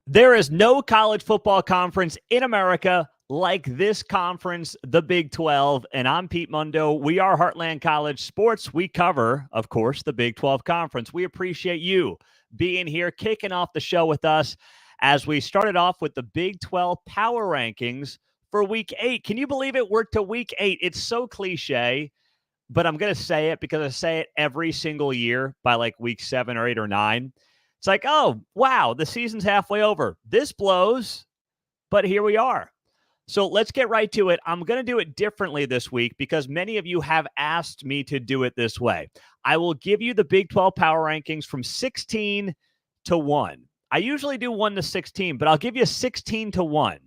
There is no college football conference in America like this conference, the Big 12. And I'm Pete Mundo. We are Heartland College Sports. We cover, of course, the Big 12 Conference. We appreciate you being here, kicking off the show with us as we started off with the Big 12 Power Rankings for Week 8. Can you believe it? We're to Week 8. It's so cliche, but I'm going to say it because I say it every single year by like Week 7 or 8 or 9. It's like, oh, wow, the season's halfway over. This blows, but here we are. So let's get right to it. I'm going to do it differently this week because many of you have asked me to do it this way. I will give you the Big 12 Power Rankings from 16 to 1. I usually do 1 to 16, but I'll give you 16 to 1.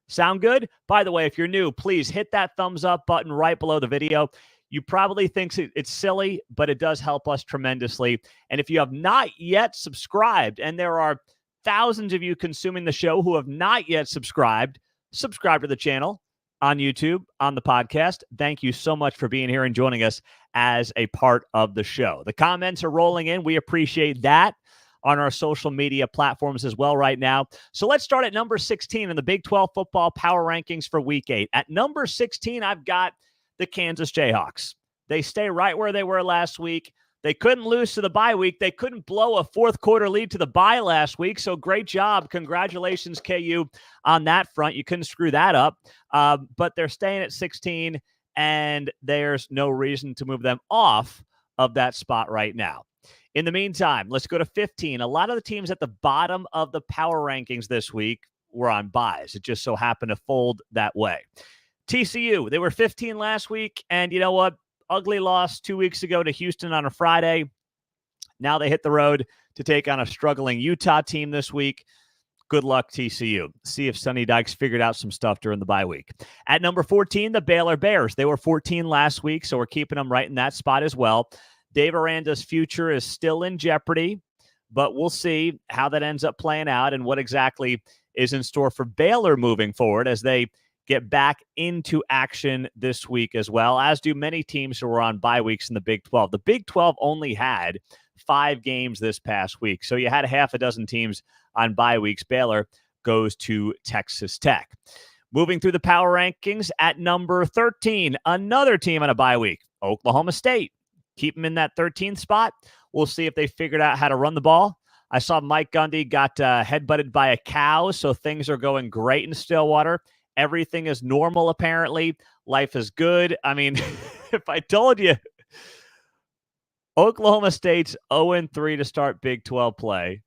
Sound good? By the way, if you're new, please hit that thumbs up button right below the video. You probably think it's silly, but it does help us tremendously. And if you have not yet subscribed, and there are thousands of you consuming the show who have not yet subscribed, subscribe to the channel on YouTube, on the podcast. Thank you so much for being here and joining us as a part of the show. The comments are rolling in. We appreciate that on our social media platforms as well right now. So let's start at number 16 in the Big 12 football power rankings for Week 8. At number 16, I've got the Kansas Jayhawks. They stay right where they were last week. They couldn't lose to the bye week. They couldn't blow a fourth quarter lead to the bye last week. So great job. Congratulations, KU, on that front. You couldn't screw that up. But they're staying at 16, and there's no reason to move them off of that spot right now. In the meantime, let's go to 15. A lot of the teams at the bottom of the power rankings this week were on byes. It just so happened to fold that way. TCU, they were 15 last week, and you know what? Ugly loss 2 weeks ago to Houston on a Friday. Now they hit the road to take on a struggling Utah team this week. Good luck, TCU. See if Sonny Dykes figured out some stuff during the bye week. At number 14, the Baylor Bears. They were 14 last week, so we're keeping them right in that spot as well. Dave Aranda's future is still in jeopardy, but we'll see how that ends up playing out and what exactly is in store for Baylor moving forward as they get back into action this week as well, as do many teams who were on bye weeks in the Big 12. The Big 12 only had 5 games this past week, so you had half a dozen teams on bye weeks. Baylor goes to Texas Tech. Moving through the power rankings at number 13, another team on a bye week, Oklahoma State. Keep them in that 13th spot. We'll see if they figured out how to run the ball. I saw Mike Gundy got headbutted by a cow, so things are going great in Stillwater. Everything is normal, apparently. Life is good. I mean, if I told you Oklahoma State's 0-3 to start Big 12 play,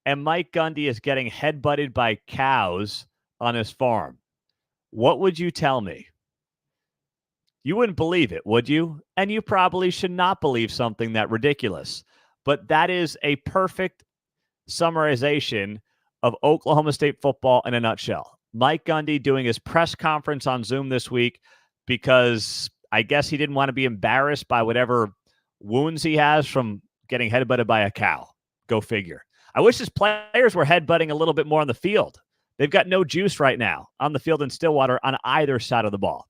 and Mike Gundy is getting headbutted by cows on his farm, what would you tell me? You wouldn't believe it, would you? And you probably should not believe something that ridiculous. But that is a perfect summarization of Oklahoma State football in a nutshell. Mike Gundy doing his press conference on Zoom this week because I guess he didn't want to be embarrassed by whatever wounds he has from getting headbutted by a cow. Go figure. I wish his players were headbutting a little bit more on the field. They've got no juice right now on the field in Stillwater on either side of the ball.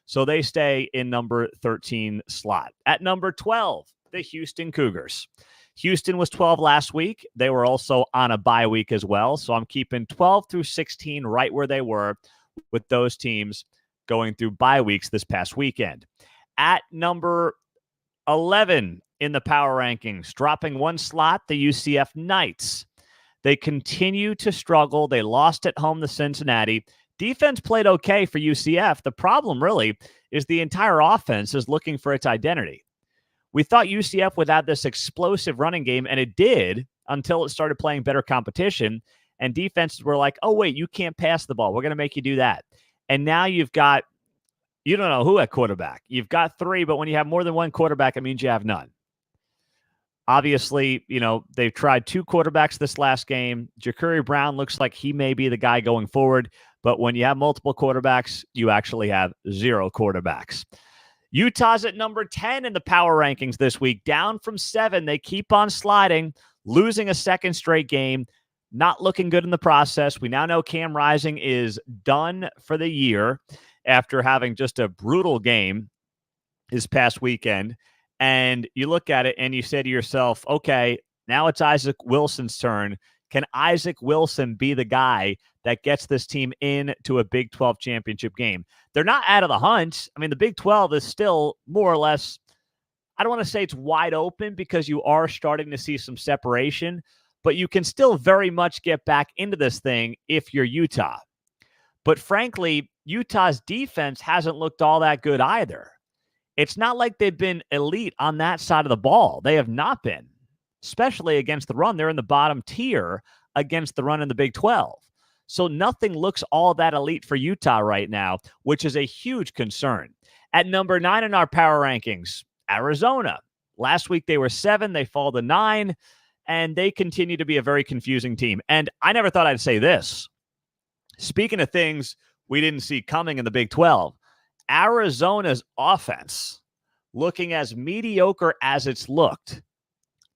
So they stay in number 13 slot. At number 12, the Houston Cougars. Houston was 12 last week. They were also on a bye week as well. So I'm keeping 12 through 16 right where they were with those teams going through bye weeks this past weekend. At number 11 in the power rankings, dropping one slot, the UCF Knights. They continue to struggle. They lost at home to Cincinnati. Defense played okay for UCF. The problem really is the entire offense is looking for its identity. We thought UCF would have this explosive running game, and it did until it started playing better competition. And defenses were like, oh, wait, you can't pass the ball. We're going to make you do that. And now you've got, you don't know who at quarterback. You've got 3, but when you have more than one quarterback, it means you have none. Obviously, you know, they've tried 2 quarterbacks this last game. Ja'Cory Brown looks like he may be the guy going forward. But when you have multiple quarterbacks, you actually have 0 quarterbacks. Utah's at number 10 in the power rankings this week, down from 7. They keep on sliding, losing a second straight game, not looking good in the process. We now know Cam Rising is done for the year after having just a brutal game this past weekend. And you look at it and you say to yourself, okay, now it's Isaac Wilson's turn. Can Isaac Wilson be the guy that gets this team into a Big 12 championship game? They're not out of the hunt. I mean, the Big 12 is still more or less, I don't want to say it's wide open because you are starting to see some separation, but you can still very much get back into this thing if you're Utah. But frankly, Utah's defense hasn't looked all that good either. It's not like they've been elite on that side of the ball. They have not been, especially against the run. They're in the bottom tier against the run in the Big 12. So nothing looks all that elite for Utah right now, which is a huge concern. At number 9 in our power rankings, Arizona. Last week they were 7. They fall to 9, and they continue to be a very confusing team. And I never thought I'd say this. Speaking of things we didn't see coming in the Big 12, Arizona's offense, looking as mediocre as it's looked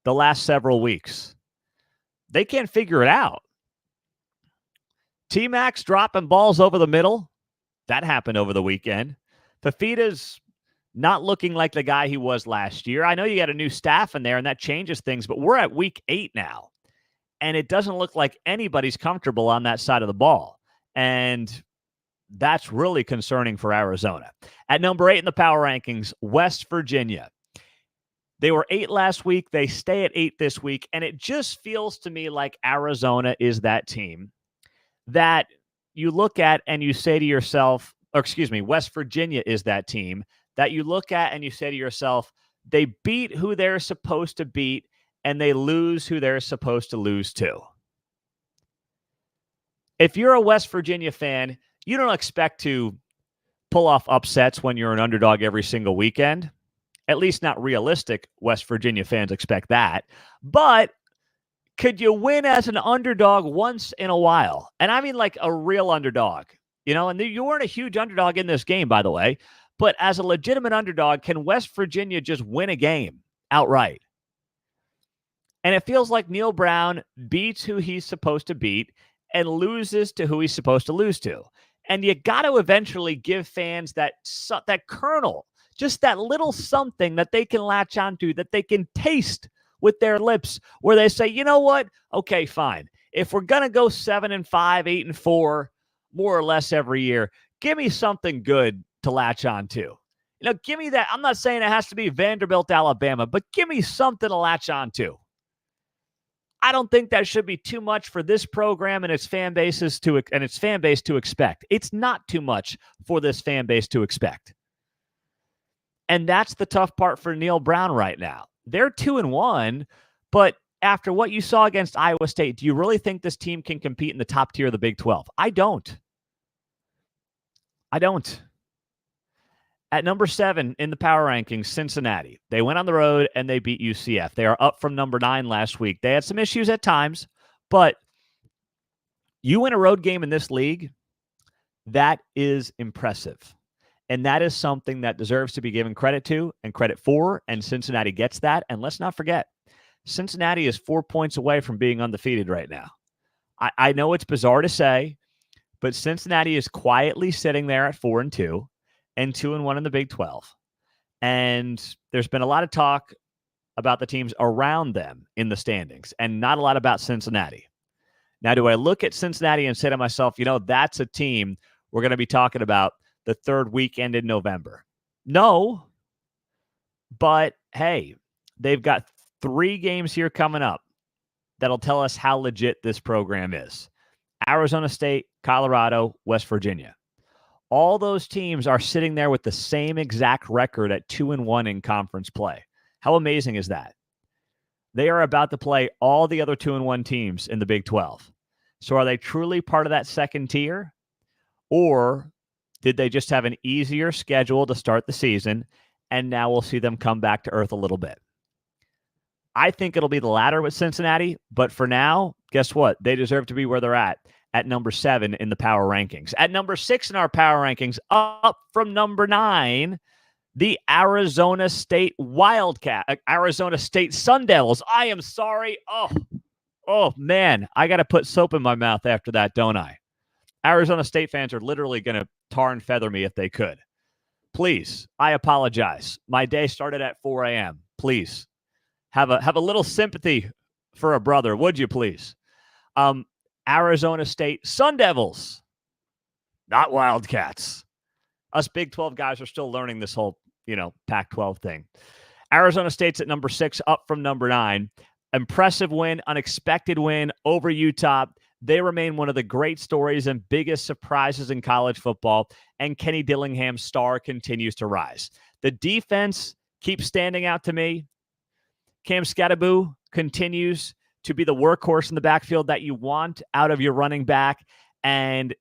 the last several weeks, they can't figure it out. T-Mac's dropping balls over the middle. That happened over the weekend. Fafita's not looking like the guy he was last year. I know you got a new staff in there, and that changes things, but we're at week 8 now, and it doesn't look like anybody's comfortable on that side of the ball. And that's really concerning for Arizona. At number 8 in the power rankings, West Virginia. They were 8 last week. They stay at 8 this week. And it just feels to me like Arizona is that team that you look at and you say to yourself, West Virginia is that team that you look at and you say to yourself, they beat who they're supposed to beat and they lose who they're supposed to lose to. If you're a West Virginia fan, you don't expect to pull off upsets when you're an underdog every single weekend. At least not realistic West Virginia fans expect that. But could you win as an underdog once in a while? And I mean like a real underdog. And you weren't a huge underdog in this game, by the way. But as a legitimate underdog, can West Virginia just win a game outright? And it feels like Neil Brown beats who he's supposed to beat and loses to who he's supposed to lose to. And you got to eventually give fans that kernel, just that little something that they can latch onto, that they can taste with their lips, where they say, you know what? Okay, fine. If we're going to go 7-5, 8-4, more or less every year, give me something good to latch onto. Give me that. I'm not saying it has to be Vanderbilt, Alabama, but give me something to latch onto. I don't think that should be too much for this program and its fan base to expect. It's not too much for this fan base to expect. And that's the tough part for Neil Brown right now. They're 2-1, but after what you saw against Iowa State, do you really think this team can compete in the top tier of the Big 12? I don't. At number 7 in the power rankings, Cincinnati. They went on the road and they beat UCF. They are up from number 9 last week. They had some issues at times, but you win a road game in this league, that is impressive. And that is something that deserves to be given credit to and credit for, and Cincinnati gets that. And let's not forget, Cincinnati is 4 points away from being undefeated right now. I know it's bizarre to say, but Cincinnati is quietly sitting there at 4-2. And 2-1 in the Big 12. And there's been a lot of talk about the teams around them in the standings and not a lot about Cincinnati. Now, do I look at Cincinnati and say to myself, that's a team we're going to be talking about the third weekend in November? No. But, hey, they've got 3 games here coming up that'll tell us how legit this program is. Arizona State, Colorado, West Virginia. All those teams are sitting there with the same exact record at 2-1 in conference play. How amazing is that? They are about to play all the other 2-1 teams in the Big 12. So are they truly part of that second tier? Or did they just have an easier schedule to start the season, and now we'll see them come back to earth a little bit? I think it'll be the latter with Cincinnati, but for now, guess what? They deserve to be where they're at number 7 in the power rankings. At number 6 in our power rankings, up from number 9, the Arizona State Arizona State Sun Devils. I am sorry. Oh man, I got to put soap in my mouth after that, don't I? Arizona State fans are literally going to tar and feather me if they could. Please, I apologize. My day started at 4 a.m. Please, have a little sympathy for a brother, would you please? Arizona State Sun Devils, not Wildcats. Us Big 12 guys are still learning this whole, Pac-12 thing. Arizona State's at number 6, up from number 9. Impressive win, unexpected win over Utah. They remain one of the great stories and biggest surprises in college football, and Kenny Dillingham's star continues to rise. The defense keeps standing out to me. Cam Skattebo continues to be the workhorse in the backfield that you want out of your running back. And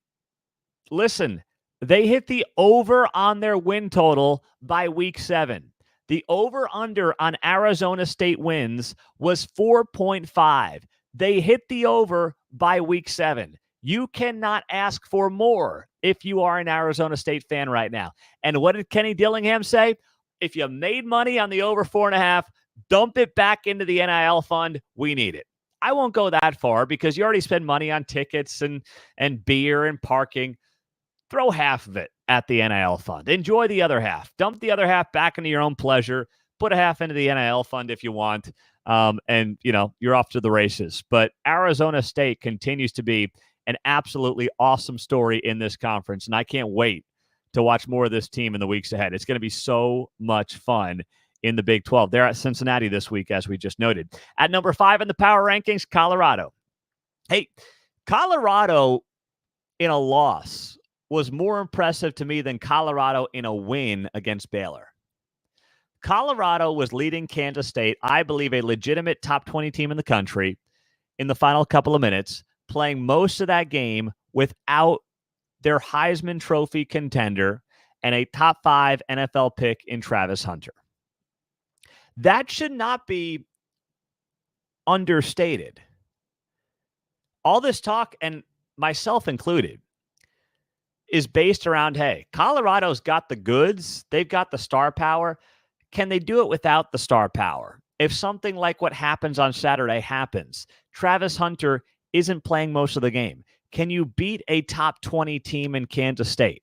listen, they hit the over on their win total by week 7. The over-under on Arizona State wins was 4.5. They hit the over by week 7. You cannot ask for more if you are an Arizona State fan right now. And what did Kenny Dillingham say? If you made money on the over 4.5, dump it back into the NIL fund. We need it. I won't go that far because you already spend money on tickets and beer and parking. Throw half of it at the NIL fund. Enjoy the other half. Dump the other half back into your own pleasure. Put a half into the NIL fund if you want. And, you're off to the races. But Arizona State continues to be an absolutely awesome story in this conference. And I can't wait to watch more of this team in the weeks ahead. It's going to be so much fun in the Big 12. They're at Cincinnati this week, as we just noted. At number 5 in the power rankings, Colorado. Hey, Colorado in a loss was more impressive to me than Colorado in a win against Baylor. Colorado was leading Kansas State, I believe a legitimate top 20 team in the country, in the final couple of minutes, playing most of that game without their Heisman Trophy contender and a top 5 NFL pick in Travis Hunter. That should not be understated. All this talk, and myself included, is based around, hey, Colorado's got the goods. They've got the star power. Can they do it without the star power? If something like what happens on Saturday happens, Travis Hunter isn't playing most of the game. Can you beat a top 20 team in Kansas State?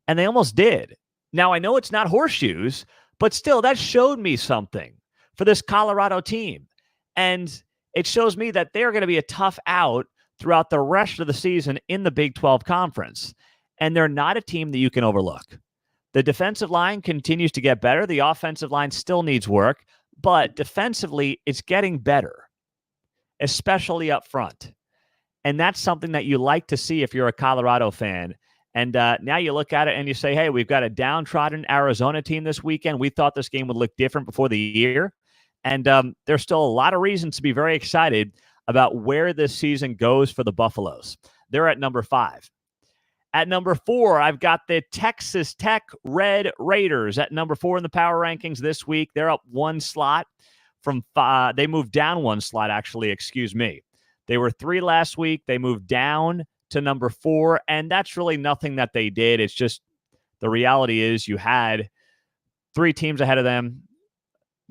And they almost did. Now, I know it's not horseshoes, but still, that showed me something for this Colorado team. And it shows me that they're going to be a tough out throughout the rest of the season in the Big 12 Conference. And they're not a team that you can overlook. The defensive line continues to get better. The offensive line still needs work, but defensively, it's getting better, especially up front. And that's something that you like to see if you're a Colorado fan. And now you look at it and you say, hey, we've got a downtrodden Arizona team this weekend. We thought this game would look different before the year. And there's still a lot of reasons to be very excited about where this season goes for the Buffaloes. They're at number 5. At number 4, I've got the Texas Tech Red Raiders at number 4 in the power rankings this week. They're up 1 slot from 5. They moved down 1 slot, actually, excuse me. They were 3 last week. They moved down to number 4, and that's really nothing that they did. It's just the reality is you had 3 teams ahead of them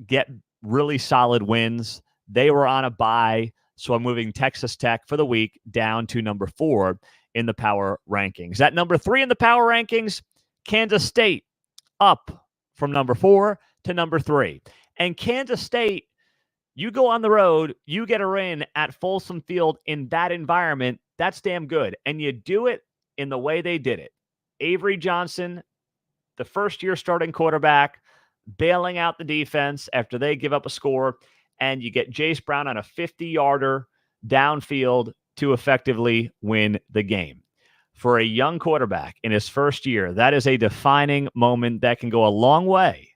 get really solid wins. They were on a bye, so I'm moving Texas Tech for the week down to number 4 in the power rankings. At number 3 in the power rankings, Kansas State up from number 4 to number 3. And Kansas State, you go on the road, you get a win at Folsom Field in that environment, that's damn good. And you do it in the way they did it. Avery Johnson, the first-year starting quarterback, bailing out the defense after they give up a score, and you get Jace Brown on a 50-yarder downfield to effectively win the game. For a young quarterback in his first year, that is a defining moment that can go a long way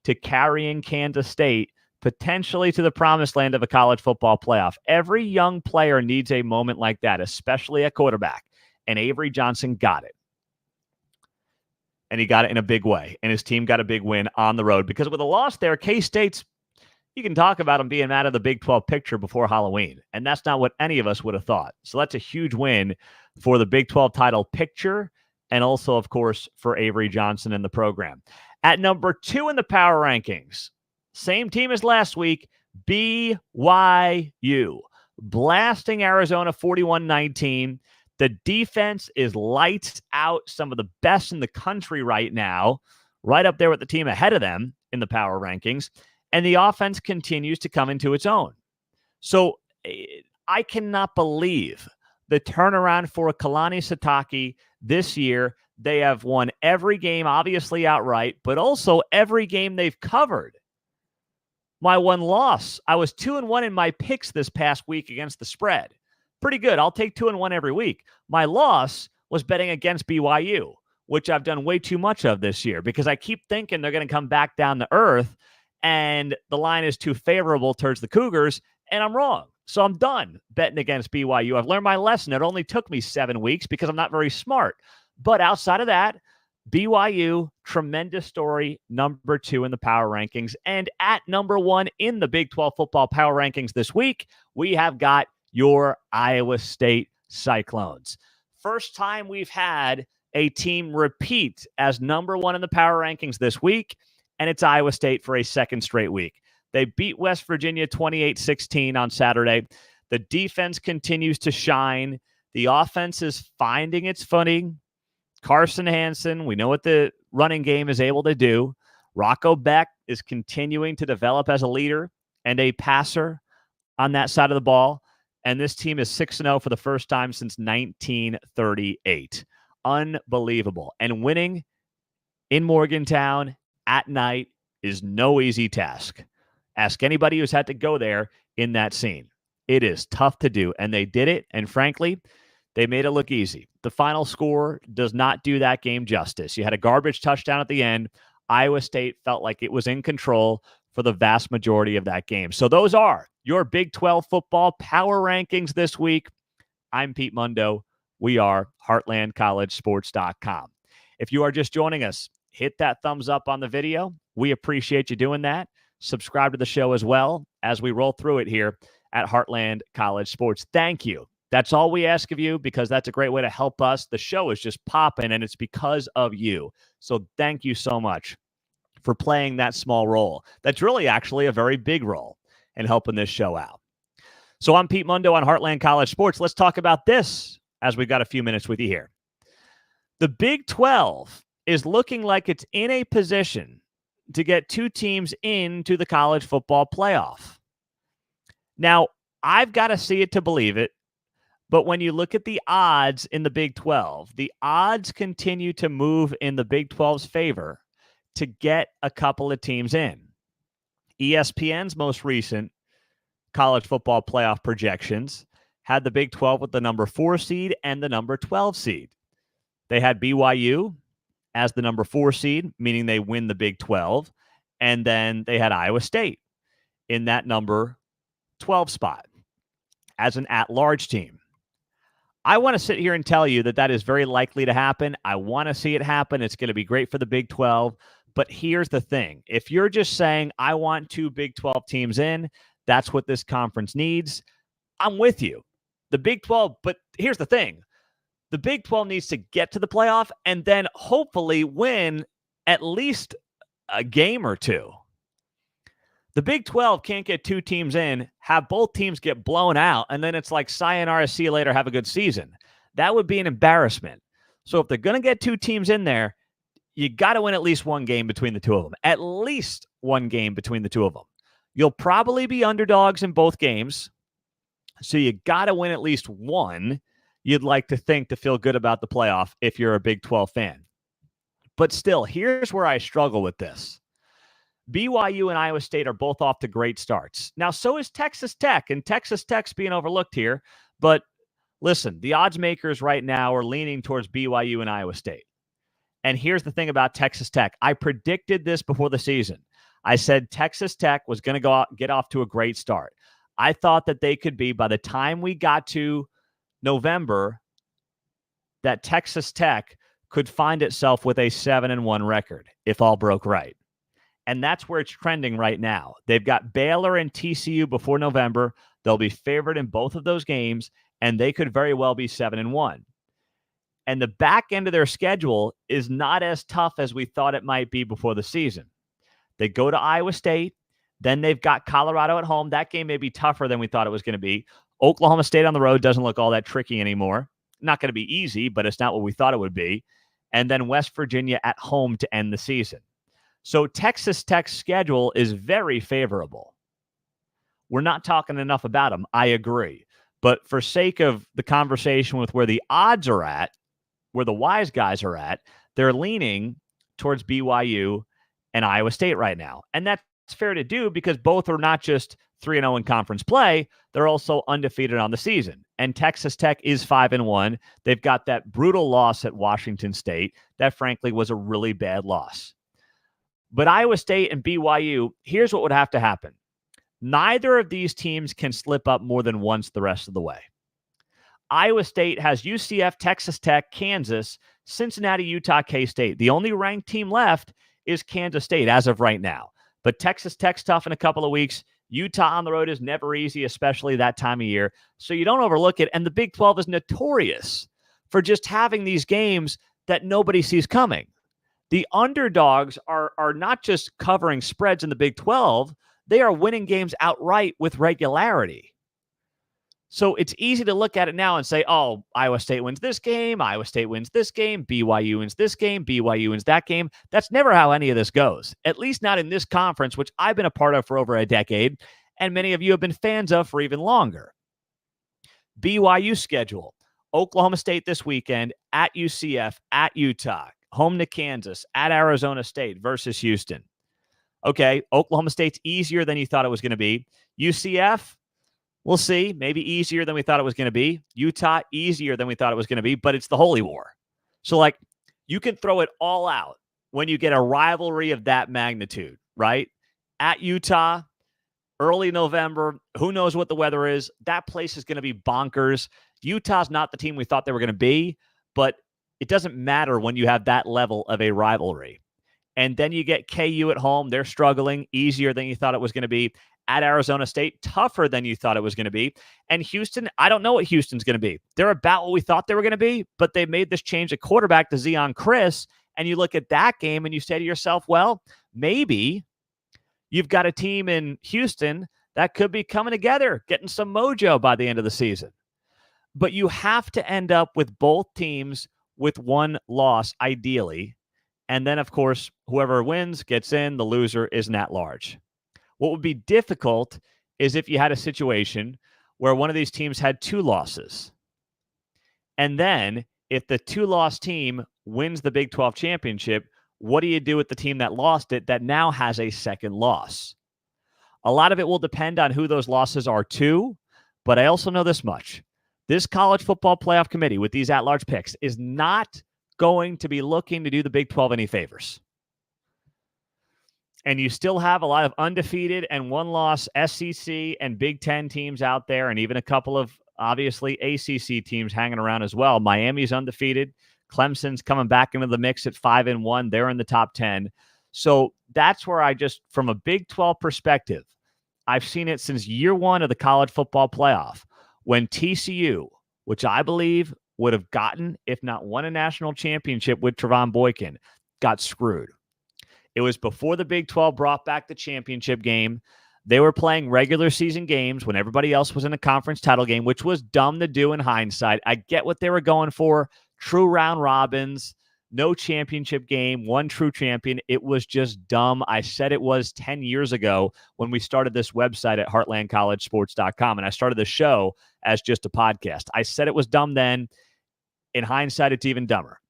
to carrying Kansas State potentially to the promised land of a college football playoff. Every young player needs a moment like that, especially a quarterback. And Avery Johnson got it. And he got it in a big way. And his team got a big win on the road. Because with a loss there, K-State's, you can talk about them being out of the Big 12 picture before Halloween. And that's not what any of us would have thought. So that's a huge win for the Big 12 title picture. And also, of course, for Avery Johnson and the program. At number 2 in the power rankings, same team as last week, BYU. Blasting Arizona 41-19. The defense is lights out, some of the best in the country right now, right up there with the team ahead of them in the power rankings. And the offense continues to come into its own. So I cannot believe the turnaround for Kalani Sitake this year. They have won every game, obviously outright, but also every game they've covered. My one loss, I was 2-1 in my picks this past week against the spread. Pretty good. I'll take 2-1 every week. My loss was betting against BYU, which I've done way too much of this year because I keep thinking they're going to come back down to earth and the line is too favorable towards the Cougars, and I'm wrong. So I'm done betting against BYU. I've learned my lesson. It only took me 7 weeks because I'm not very smart. But outside of that, BYU, tremendous story, number 2 in the power rankings. And at number 1 in the Big 12 football power rankings this week, we have got your Iowa State Cyclones. First time we've had a team repeat as number 1 in the power rankings this week, and it's Iowa State for a second straight week. They beat West Virginia 28-16 on Saturday. The defense continues to shine. The offense is finding its footing. Carson Hansen, we know what the running game is able to do. Rocco Beck is continuing to develop as a leader and a passer on that side of the ball. And this team is 6-0 for the first time since 1938. Unbelievable. And winning in Morgantown at night is no easy task. Ask anybody who's had to go there in that scene. It is tough to do, and they did it, and frankly, they made it look easy. The final score does not do that game justice. You had a garbage touchdown at the end. Iowa State felt like it was in control for the vast majority of that game. So those are your Big 12 football power rankings this week. I'm Pete Mundo. We are HeartlandCollegeSports.com. If you are just joining us, hit that thumbs up on the video. We appreciate you doing that. Subscribe to the show as well as we roll through it here at Heartland College Sports. Thank you. That's all we ask of you because that's a great way to help us. The show is just popping, and it's because of you. So thank you so much for playing that small role. That's really actually a very big role in helping this show out. So I'm Pete Mundo on Heartland College Sports. Let's talk about this as we've got a few minutes with you here. The Big 12 is looking like it's in a position to get 2 teams into the college football playoff. Now, I've got to see it to believe it, but when you look at the odds in the Big 12, the odds continue to move in the Big 12's favor to get a couple of teams in. ESPN's most recent college football playoff projections had the Big 12 with the number 4 seed and the number 12 seed. They had BYU as the number 4 seed, meaning they win the Big 12, and then they had Iowa State in that number 12 spot as an at-large team. I want to sit here and tell you that that is very likely to happen. I want to see it happen. It's going to be great for the Big 12. But here's the thing. If you're just saying, I want 2 Big 12 teams in, that's what this conference needs, I'm with you. The Big 12, but here's the thing. The Big 12 needs to get to the playoff and then hopefully win at least a game or 2. The Big 12 can't get 2 teams in, have both teams get blown out, and then it's like, sayonara, see you later, have a good season. That would be an embarrassment. So if they're going to get 2 teams in there, you got to win at least 1 game between the 2 of them. At least 1 game between the 2 of them. You'll probably be underdogs in both games, so you got to win at least 1. You'd like to think to feel good about the playoff if you're a Big 12 fan. But still, here's where I struggle with this. BYU and Iowa State are both off to great starts. Now, so is Texas Tech, and Texas Tech's being overlooked here. But listen, the odds makers right now are leaning towards BYU and Iowa State. And here's the thing about Texas Tech. I predicted this before the season. I said Texas Tech was going to get off to a great start. I thought that they could be, by the time we got to November, that Texas Tech could find itself with a 7-1 record if all broke right. And that's where it's trending right now. They've got Baylor and TCU before November. They'll be favored in both of those games, and they could very well be 7-1. And the back end of their schedule is not as tough as we thought it might be before the season. They go to Iowa State. Then they've got Colorado at home. That game may be tougher than we thought it was going to be. Oklahoma State on the road doesn't look all that tricky anymore. Not going to be easy, but it's not what we thought it would be. And then West Virginia at home to end the season. So Texas Tech's schedule is very favorable. We're not talking enough about them. I agree. But for sake of the conversation with where the odds are at, where the wise guys are at, they're leaning towards BYU and Iowa State right now. And that's fair to do because both are not just 3-0 in conference play, they're also undefeated on the season. And Texas Tech is 5-1. They've got that brutal loss at Washington State that frankly was a really bad loss. But Iowa State and BYU, here's what would have to happen. Neither of these teams can slip up more than once the rest of the way. Iowa State has UCF, Texas Tech, Kansas, Cincinnati, Utah, K-State. The only ranked team left is Kansas State as of right now. But Texas Tech's tough in a couple of weeks. Utah on the road is never easy, especially that time of year. So you don't overlook it. And the Big 12 is notorious for just having these games that nobody sees coming. The underdogs are not just covering spreads in the Big 12. They are winning games outright with regularity. So it's easy to look at it now and say, oh, Iowa State wins this game, Iowa State wins this game, BYU wins this game, BYU wins that game. That's never how any of this goes, at least not in this conference, which I've been a part of for over a decade, and many of you have been fans of for even longer. BYU schedule, Oklahoma State this weekend, at UCF, at Utah, home to Kansas, at Arizona State versus Houston. Okay, Oklahoma State's easier than you thought it was going to be. UCF, we'll see. Maybe easier than we thought it was going to be. Utah, easier than we thought it was going to be, but it's the Holy War. So, you can throw it all out when you get a rivalry of that magnitude, right? At Utah, early November, who knows what the weather is. That place is going to be bonkers. Utah's not the team we thought they were going to be, but it doesn't matter when you have that level of a rivalry. And then you get KU at home. They're struggling, easier than you thought it was going to be. At Arizona State, tougher than you thought it was going to be. And Houston, I don't know what Houston's going to be. They're about what we thought they were going to be, but they made this change at quarterback to Zion Chris. And you look at that game and you say to yourself, well, maybe you've got a team in Houston that could be coming together, getting some mojo by the end of the season. But you have to end up with both teams with one loss, ideally. And then, of course, whoever wins gets in. The loser is at large. What would be difficult is if you had a situation where one of these teams had two losses. And then if the two-loss team wins the Big 12 championship, what do you do with the team that lost it that now has a second loss? A lot of it will depend on who those losses are to, but I also know this much. This college football playoff committee with these at-large picks is not going to be looking to do the Big 12 any favors. And you still have a lot of undefeated and one-loss SEC and Big Ten teams out there, and even a couple of, obviously, ACC teams hanging around as well. Miami's undefeated. Clemson's coming back into the mix at 5-1. They're in the top 10. So that's where from a Big 12 perspective, I've seen it since year one of the college football playoff, when TCU, which I believe would have gotten, if not won, a national championship with Trevon Boykin, got screwed. It was before the Big 12 brought back the championship game. They were playing regular season games when everybody else was in a conference title game, which was dumb to do in hindsight. I get what they were going for. True round robins, no championship game, one true champion. It was just dumb. I said it was 10 years ago when we started this website at heartlandcollegesports.com, and I started the show as just a podcast. I said it was dumb then. In hindsight, it's even dumber.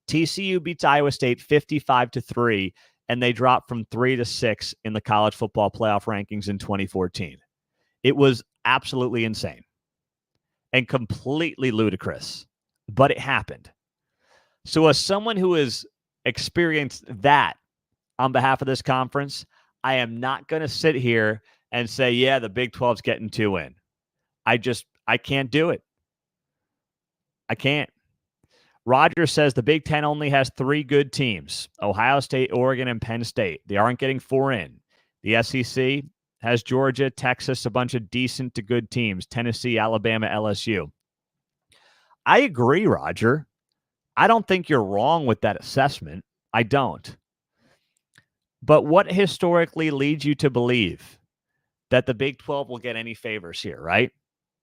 TCU beats Iowa State 55-3, and they dropped from 3 to 6 in the college football playoff rankings in 2014. It was absolutely insane and completely ludicrous, but it happened. So as someone who has experienced that on behalf of this conference, I am not going to sit here and say, yeah, the Big 12's getting 2 in. I can't do it. I can't. Roger says the Big Ten only has 3 good teams, Ohio State, Oregon, and Penn State. They aren't getting 4 in. The SEC has Georgia, Texas, a bunch of decent to good teams, Tennessee, Alabama, LSU. I agree, Roger. I don't think you're wrong with that assessment. I don't. But what historically leads you to believe that the Big 12 will get any favors here, right?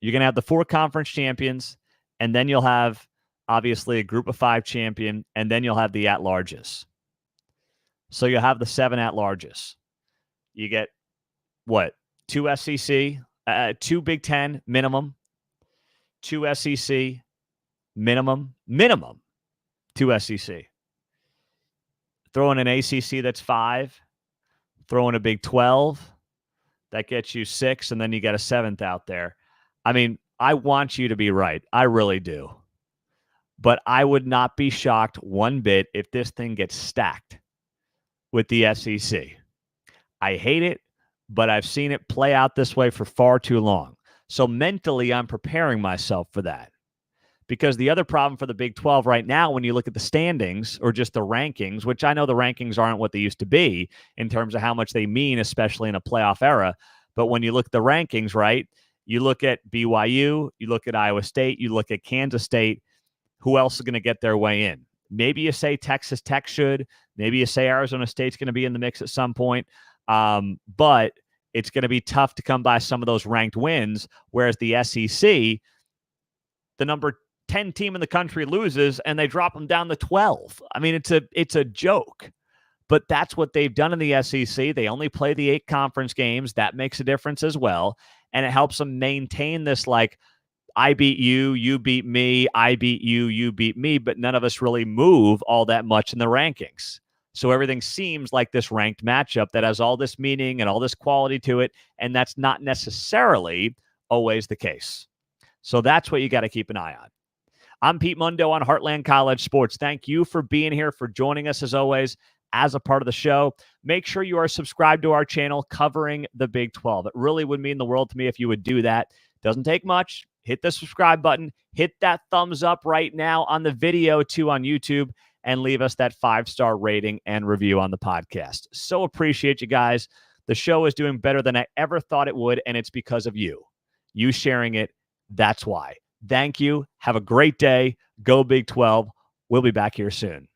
You're going to have the 4 conference champions, and then you'll have obviously a group of 5 champion, and then you'll have the at-larges. So you'll have the 7 at-larges. You get, 2 SEC, 2 Big Ten minimum, 2 SEC, minimum 2 SEC. Throw in an ACC that's 5. Throw in a Big 12. That gets you 6, and then you got a 7th out there. I mean, I want you to be right. I really do. But I would not be shocked one bit if this thing gets stacked with the SEC. I hate it, but I've seen it play out this way for far too long. So mentally, I'm preparing myself for that. Because the other problem for the Big 12 right now, when you look at the standings or just the rankings, which I know the rankings aren't what they used to be in terms of how much they mean, especially in a playoff era. But when you look at the rankings, right, you look at BYU, you look at Iowa State, you look at Kansas State, who else is going to get their way in? Maybe you say Texas Tech should. Maybe you say Arizona State's going to be in the mix at some point. But it's going to be tough to come by some of those ranked wins, whereas the SEC, the number 10 team in the country loses and they drop them down to 12. I mean, it's a joke. But that's what they've done in the SEC. They only play the 8 conference games. That makes a difference as well. And it helps them maintain this, like, I beat you, you beat me, I beat you, you beat me, but none of us really move all that much in the rankings. So everything seems like this ranked matchup that has all this meaning and all this quality to it, and that's not necessarily always the case. So that's what you got to keep an eye on. I'm Pete Mundo on Heartland College Sports. Thank you for being here, for joining us as always as a part of the show. Make sure you are subscribed to our channel covering the Big 12. It really would mean the world to me if you would do that. Doesn't take much. Hit the subscribe button. Hit that thumbs up right now on the video too on YouTube, and leave us that 5-star rating and review on the podcast. So appreciate you guys. The show is doing better than I ever thought it would, and it's because of you. You sharing it, that's why. Thank you. Have a great day. Go Big 12. We'll be back here soon.